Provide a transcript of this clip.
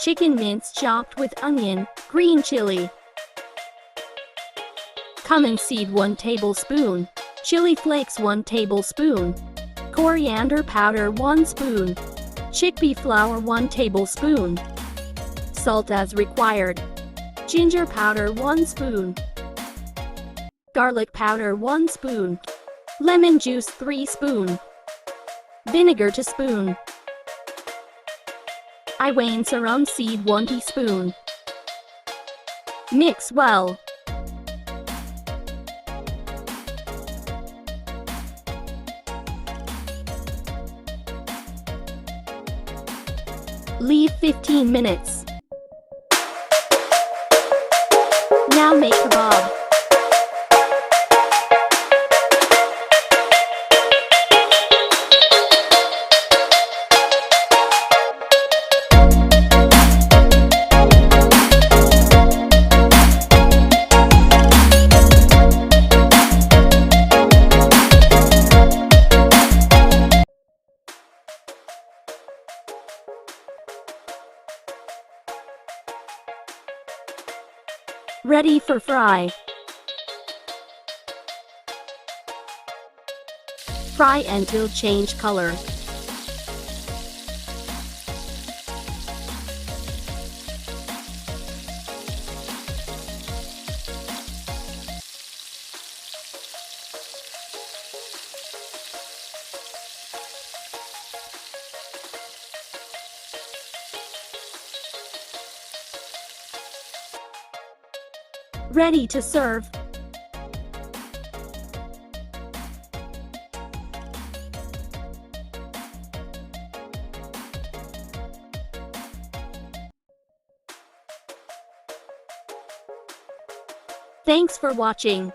Chicken mince chopped with onion, green chili. Cumin seed 1 tablespoon. Chili flakes 1 tablespoon. Coriander powder 1 spoon. Chickpea flour 1 tablespoon. Salt as required. Ginger powder 1 spoon. Garlic powder 1 spoon. Lemon juice 3 spoon. Vinegar to spoon. Iwan sarum seed 1 teaspoon. Mix well. Leave 15 minutes. Now make kebab. Ready for fry. Fry until change color. Ready to serve. Thanks for watching.